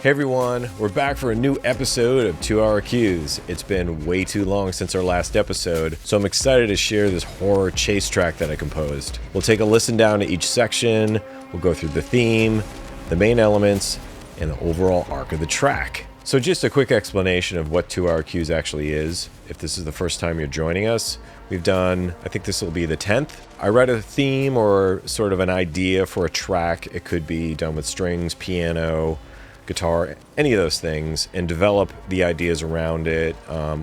Hey everyone, we're back for a new episode of 2 Hour Cues. It's been way too long since our last episode, so I'm excited to share this horror chase track that I composed. We'll take a listen down to each section, we'll go through the theme, the main elements, and the overall arc of the track. So just a quick explanation of what 2 Hour Cues actually is. If this is the first time you're joining us, we've done, I think this will be the 10th. I write a theme or sort of an idea for a track. It could be done with strings, piano, guitar, any of those things, and develop the ideas around it,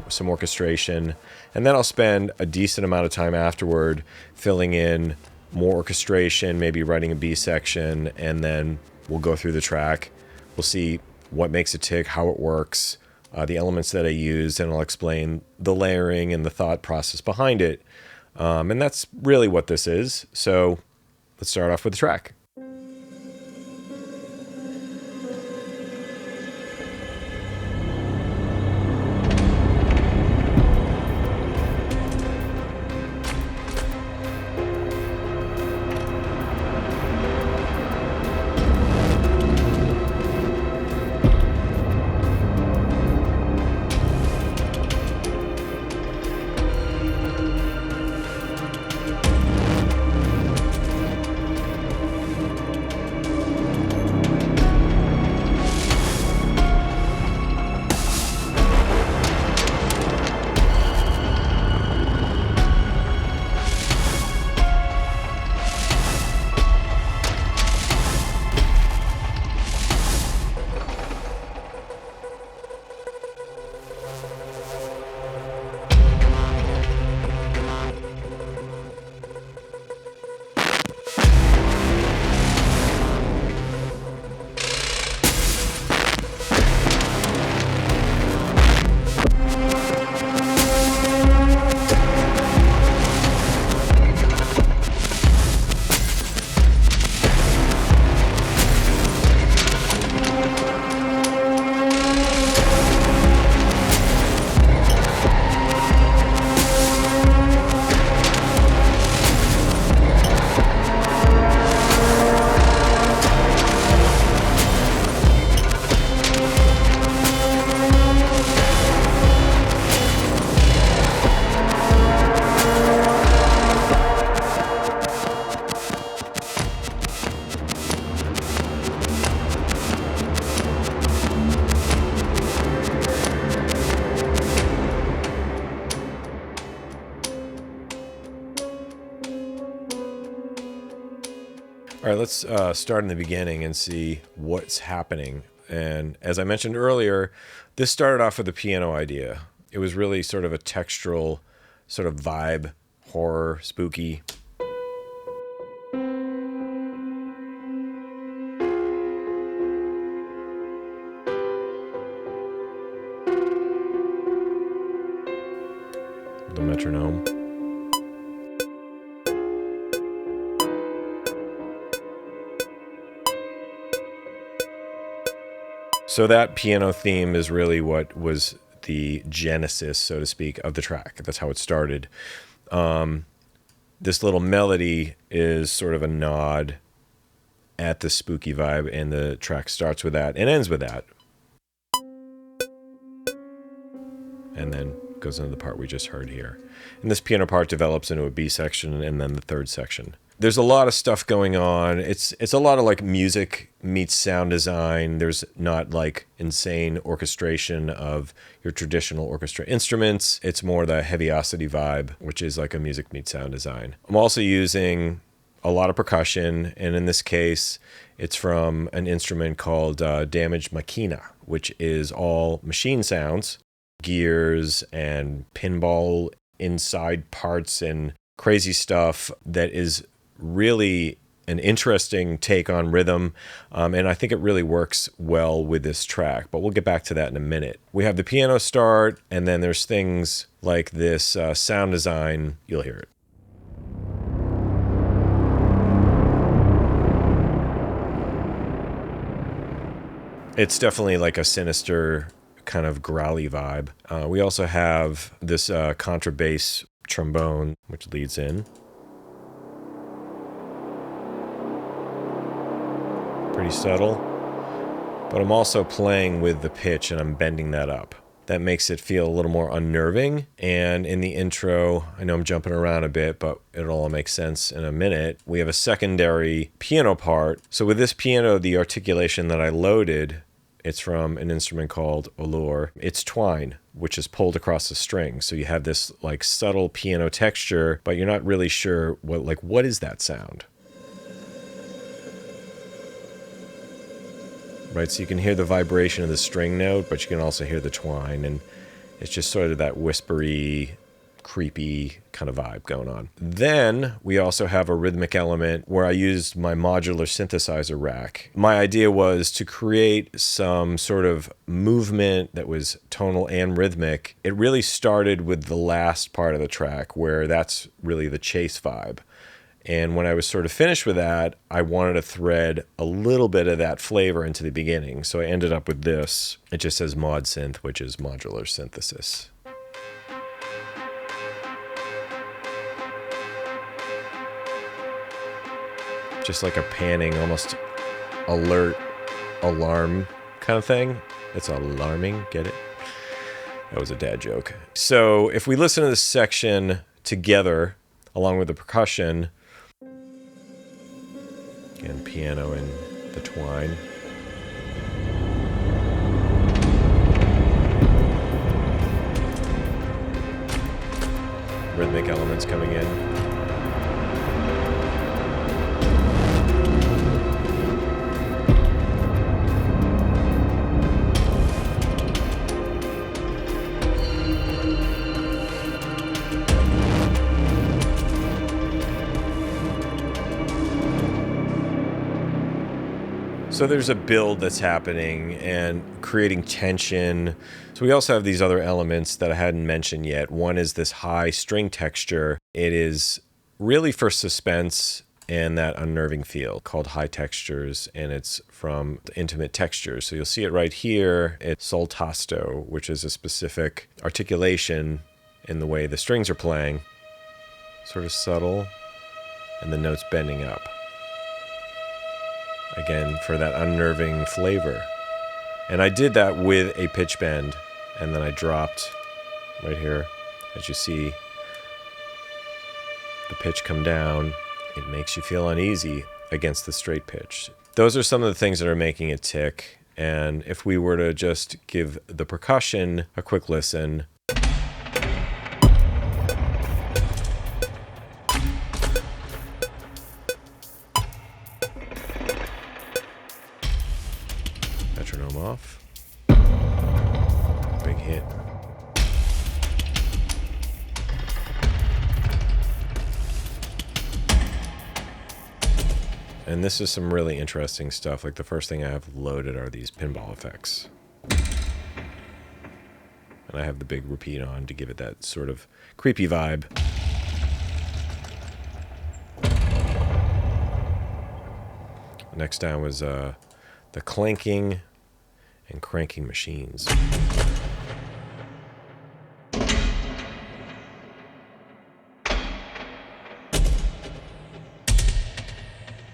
some orchestration, and then I'll spend a decent amount of time afterward filling in more orchestration, maybe writing a B section, and then we'll go through the track. We'll see what makes it tick, how it works, the elements that I used, and I'll explain the layering and the thought process behind it. And that's really what this is. So let's start off with the track. All right, let's start in the beginning and see what's happening. And as I mentioned earlier, this started off with a piano idea. It was really sort of a textural sort of vibe, horror, spooky. The metronome. So that piano theme is really what was the genesis, so to speak, of the track. That's how it started. This little melody is sort of a nod at the spooky vibe, and the track starts with that and ends with that. And then goes into the part we just heard here. And this piano part develops into a B section and then the third section. There's a lot of stuff going on. It's a lot of like music meets sound design. There's not like insane orchestration of your traditional orchestra instruments. It's more the Heavyocity vibe, which is like a music meets sound design. I'm also using a lot of percussion, and in this case, it's from an instrument called Damage Machina, which is all machine sounds, gears and pinball inside parts and crazy stuff that is really an interesting take on rhythm, and I think it really works well with this track, but we'll get back to that in a minute. We have the piano start, and then there's things like this sound design. You'll hear it. It's definitely like a sinister kind of growly vibe. We also have this contrabass trombone, which leads in. Pretty subtle, but I'm also playing with the pitch and I'm bending that up. That makes it feel a little more unnerving. And in the intro, I know I'm jumping around a bit, but it'll all make sense in a minute. We have a secondary piano part. So with this piano, the articulation that I loaded, it's from an instrument called Allure. It's twine, which is pulled across the string. So you have this like subtle piano texture, but you're not really sure what is that sound? Right, so you can hear the vibration of the string note, but you can also hear the twine, and it's just sort of that whispery, creepy kind of vibe going on. Then we also have a rhythmic element where I used my modular synthesizer rack. My idea was to create some sort of movement that was tonal and rhythmic. It really started with the last part of the track where that's really the chase vibe. And when I was sort of finished with that, I wanted to thread a little bit of that flavor into the beginning. So I ended up with this. It just says Mod Synth, which is modular synthesis. Just like a panning, almost alert, alarm kind of thing. It's alarming, get it? That was a dad joke. So if we listen to this section together, along with the percussion, again, piano and the twine. Rhythmic elements coming in. So there's a build that's happening and creating tension. So we also have these other elements that I hadn't mentioned yet. One is this high string texture. It is really for suspense and that unnerving feel, called high textures, and it's from the intimate textures. So you'll see it right here. It's sol tasto, which is a specific articulation in the way the strings are playing. Sort of subtle, and the notes bending up. Again, for that unnerving flavor. And I did that with a pitch bend, and then I dropped right here. As you see the pitch come down, it makes you feel uneasy against the straight pitch. Those are some of the things that are making it tick. And if we were to just give the percussion a quick listen, metronome off. Big hit. And this is some really interesting stuff. Like the first thing I have loaded are these pinball effects. And I have the big repeat on to give it that sort of creepy vibe. Next down was the clanking and cranking machines.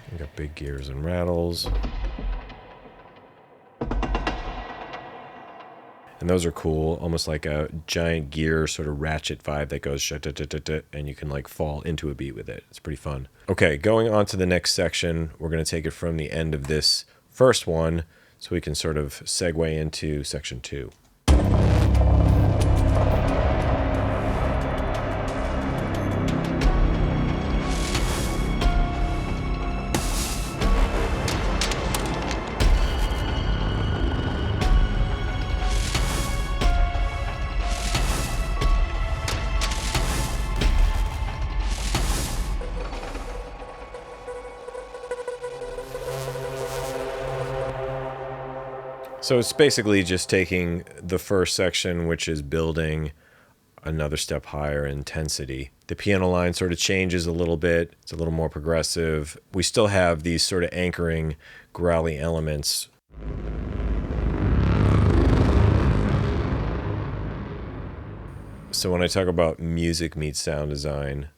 We got big gears and rattles. And those are cool, almost like a giant gear sort of ratchet vibe that goes and you can like fall into a beat with it. It's pretty fun. Okay, going on to the next section, we're going to take it from the end of this first one so we can sort of segue into section 2. So it's basically just taking the first section, which is building another step higher in intensity. The piano line sort of changes a little bit. It's a little more progressive. We still have these sort of anchoring, growly elements. So when I talk about music meets sound design,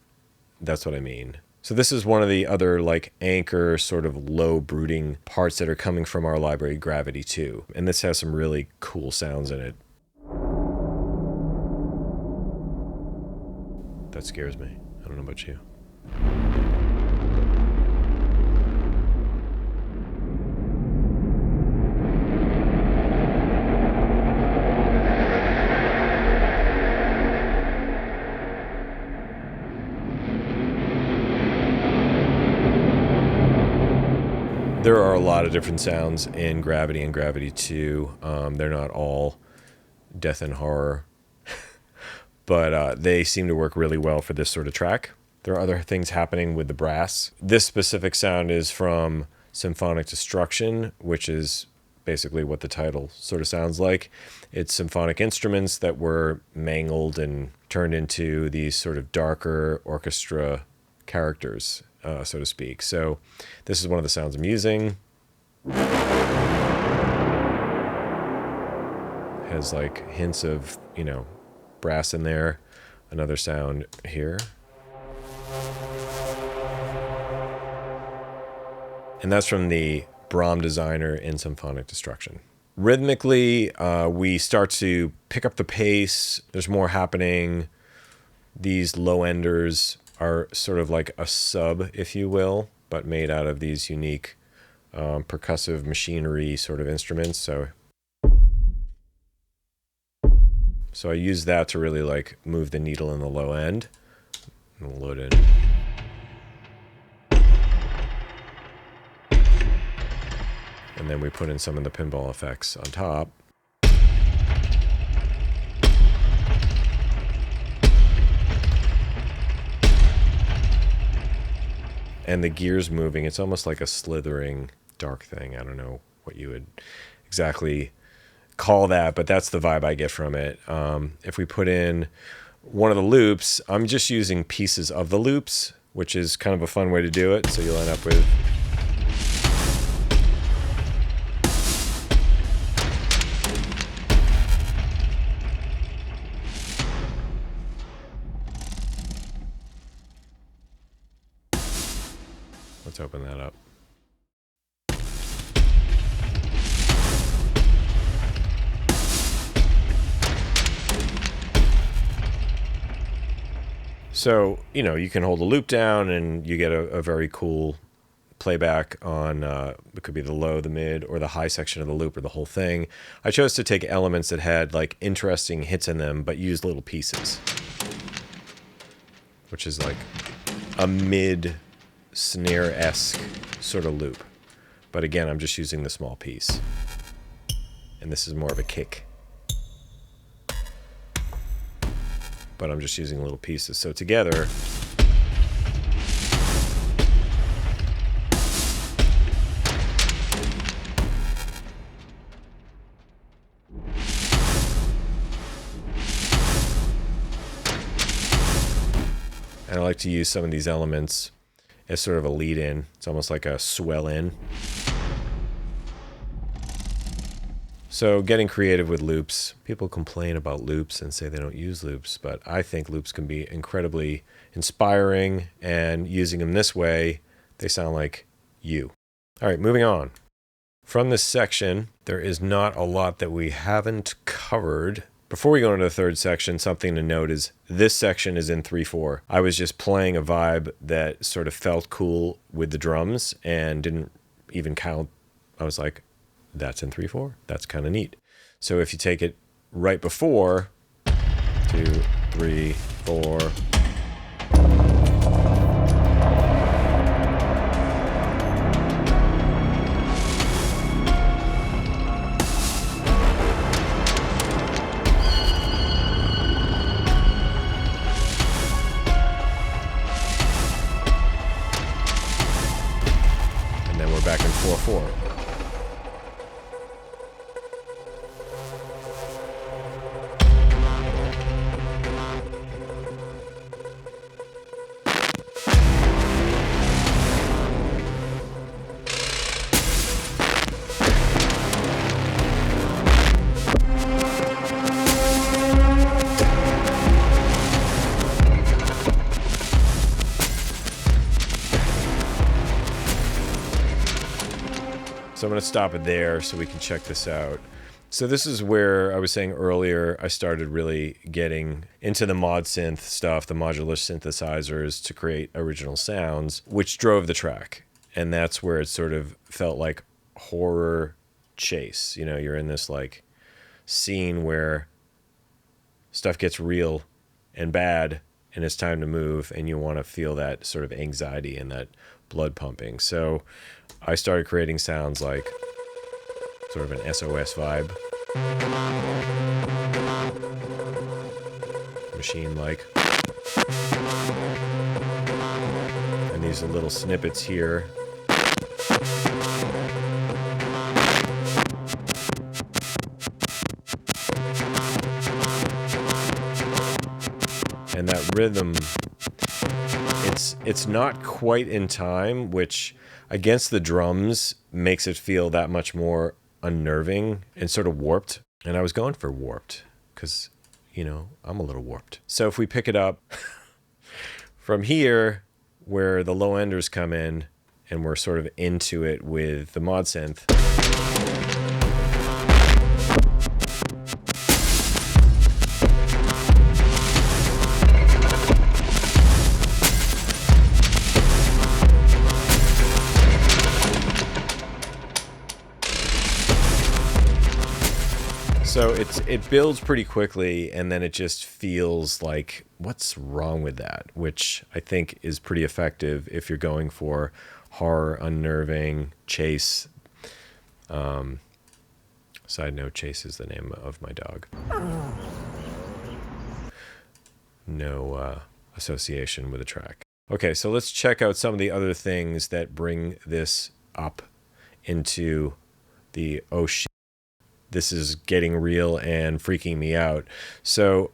that's what I mean. So this is one of the other like anchor sort of low brooding parts that are coming from our library, Gravity 2. And this has some really cool sounds in it. That scares me. I don't know about you. There are a lot of different sounds in Gravity and Gravity 2. They're not all death and horror, but they seem to work really well for this sort of track. There are other things happening with the brass. This specific sound is from Symphonic Destruction, which is basically what the title sort of sounds like. It's symphonic instruments that were mangled and turned into these sort of darker orchestra characters, so to speak. So this is one of the sounds I'm using. Has like hints of, brass in there. Another sound here. And that's from the Brahm designer in Symphonic Destruction. Rhythmically, we start to pick up the pace. There's more happening. These low enders are sort of like a sub, if you will, but made out of these unique percussive machinery sort of instruments. So I use that to really like move the needle in the low end. And load in. And then we put in some of the pinball effects on top. And the gears moving, it's almost like a slithering dark thing. I don't know what you would exactly call that, but that's the vibe I get from it. If we put in one of the loops, I'm just using pieces of the loops, which is kind of a fun way to do it. So you'll end up with... Let's open that up. So, you can hold a loop down and you get a very cool playback on, it could be the low, the mid, or the high section of the loop, or the whole thing. I chose to take elements that had like interesting hits in them, but use little pieces. Which is like a mid snare-esque sort of loop. But again, I'm just using the small piece. And this is more of a kick. But I'm just using little pieces. So together, and I like to use some of these elements as sort of a lead in. It's almost like a swell in. So getting creative with loops. People complain about loops and say they don't use loops, but I think loops can be incredibly inspiring, and using them this way, they sound like you. All right, moving on. From this section, there is not a lot that we haven't covered. Before we go into the third section, something to note is this section is in 3/4. I was just playing a vibe that sort of felt cool with the drums and didn't even count. I was like, that's in 3/4. That's kind of neat. So if you take it right before, 2, 3, 4. And then we're back in 4/4. So I'm going to stop it there so we can check this out. So this is where I was saying earlier I started really getting into the mod synth stuff, the modular synthesizers to create original sounds, which drove the track. And that's where it sort of felt like horror chase. You know, you're in this like scene where stuff gets real and bad and it's time to move, and you want to feel that sort of anxiety and that blood pumping. So I started creating sounds like sort of an SOS vibe, machine-like, and these are little snippets here. And that rhythm, it's not quite in time, which against the drums makes it feel that much more unnerving and sort of warped. And I was going for warped because, you know, I'm a little warped. So if we pick it up from here, where the low enders come in and we're sort of into it with the mod synth. So it builds pretty quickly, and then it just feels like, what's wrong with that? Which I think is pretty effective if you're going for horror, unnerving, chase. Side note, Chase is the name of my dog. No association with the track. Okay, so let's check out some of the other things that bring this up into the, oh shit, this is getting real and freaking me out. So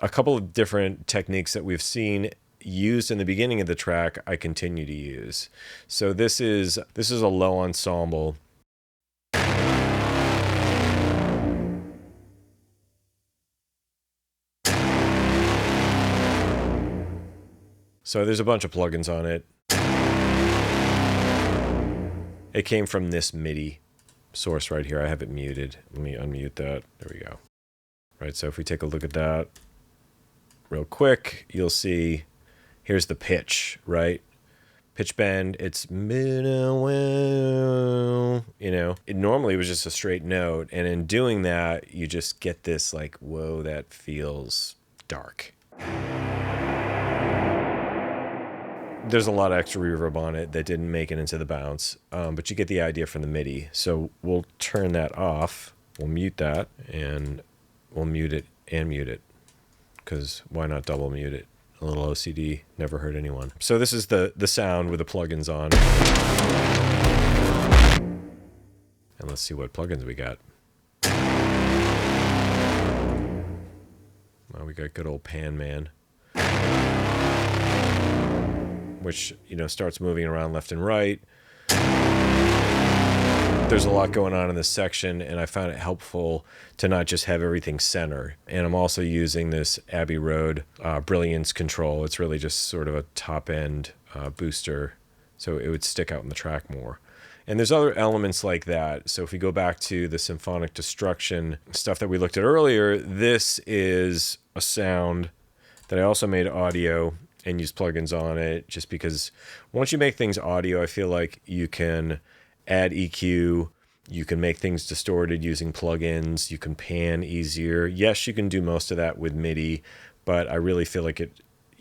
a couple of different techniques that we've seen used in the beginning of the track, I continue to use. So this is a low ensemble. So there's a bunch of plugins on it. It came from this MIDI source right here. I have it muted. Let me unmute that. There we go. Right, so if we take a look at that real quick, you'll see here's the pitch, right? Pitch bend, it's, you know, it normally was just a straight note, and in doing that, you just get this like, whoa, that feels dark. There's a lot of extra reverb on it that didn't make it into the bounce, but you get the idea from the MIDI. So we'll turn that off. We'll mute that, and we'll mute it and mute it, because why not double mute it? A little OCD never hurt anyone. So this is the sound with the plugins on. And let's see what plugins we got. Well, we got good old Pan Man, which, you know, starts moving around left and right. There's a lot going on in this section, and I found it helpful to not just have everything center. And I'm also using this Abbey Road Brilliance control. It's really just sort of a top-end booster, so it would stick out in the track more. And there's other elements like that. So if we go back to the symphonic destruction stuff that we looked at earlier, this is a sound that I also made audio and use plugins on it, just because once you make things audio, I feel like you can add EQ, you can make things distorted using plugins, you can pan easier. Yes, you can do most of that with MIDI, but I really feel like you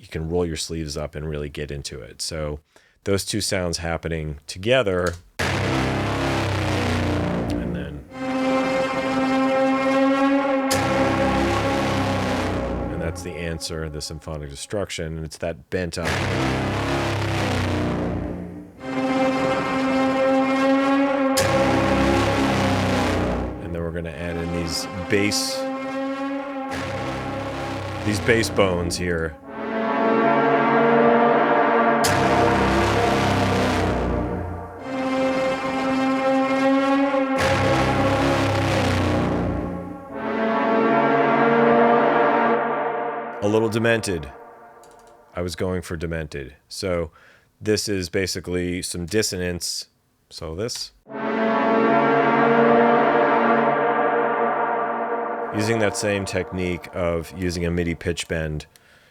can roll your sleeves up and really get into it. So those two sounds happening together, and then that's the answer, the symphonic destruction, and it's that bent up. And then we're going to add in these bass bones here. A little demented. I was going for demented. So this is basically some dissonance. So this. Using that same technique of using a MIDI pitch bend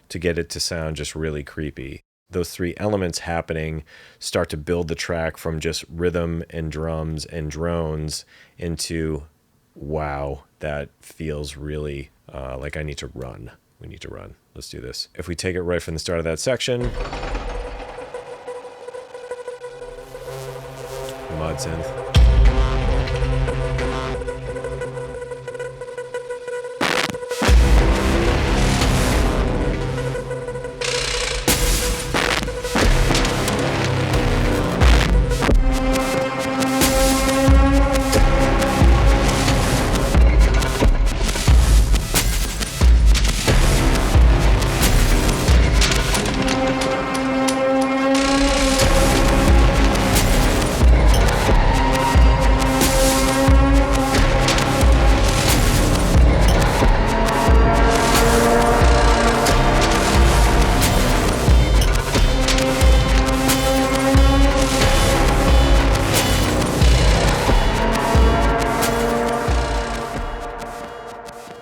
to get it to sound just really creepy. Those three elements happening start to build the track from just rhythm and drums and drones into, wow, that feels really like I need to run. We need to run. Let's do this. If we take it right from the start of that section, mod synth.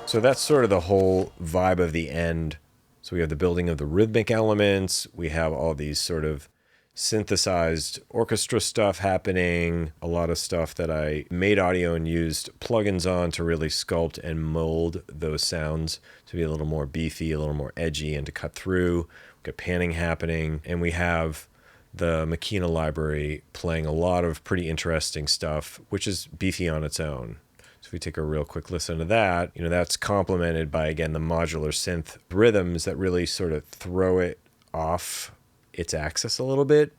So that's sort of the whole vibe of the end. So we have the building of the rhythmic elements. We have all these sort of synthesized orchestra stuff happening. A lot of stuff that I made audio and used plugins on to really sculpt and mold those sounds to be a little more beefy, a little more edgy, and to cut through. We've got panning happening. And we have the Machina library playing a lot of pretty interesting stuff, which is beefy on its own. So if we take a real quick listen to that, that's complemented by, again, the modular synth rhythms that really sort of throw it off its axis a little bit.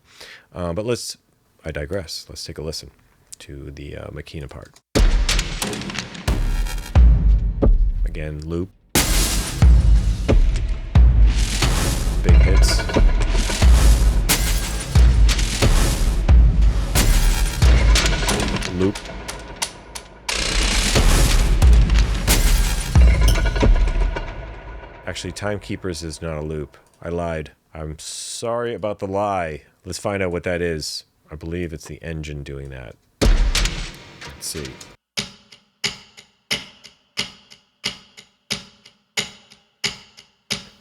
But I digress. Let's take a listen to the Machina part. Again, loop. Big hits. Loop. Actually, Timekeepers is not a loop. I lied. I'm sorry about the lie. Let's find out what that is. I believe it's the engine doing that. Let's see.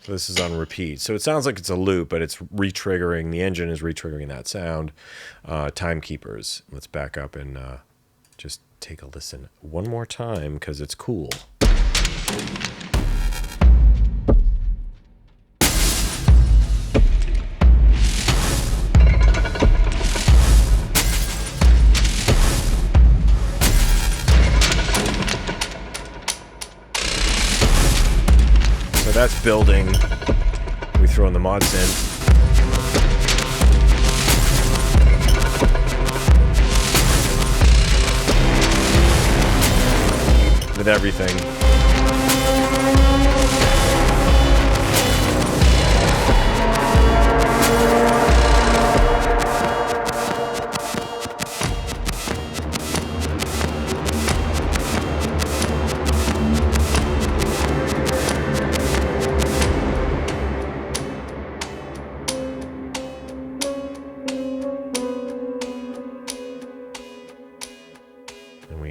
So this is on repeat. So it sounds like it's a loop, but it's re-triggering. The engine is re-triggering that sound. Timekeepers. Let's back up and just take a listen one more time because it's cool. So that's building. We throw in the mod synth. With everything.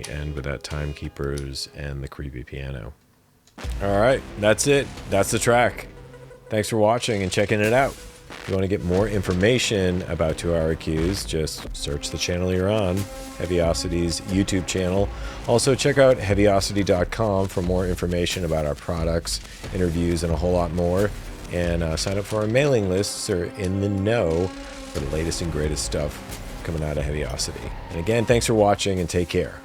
End with that Timekeepers and the creepy piano. All right, that's it. That's the track. Thanks for watching and checking it out. If you want to get more information about 2-Hour Cues, just search the channel you're on, Heavyocity's YouTube channel. Also, check out Heavyocity.com for more information about our products, interviews, and a whole lot more. And sign up for our mailing list so you're in the know for the latest and greatest stuff coming out of Heavyocity. And again, thanks for watching and take care.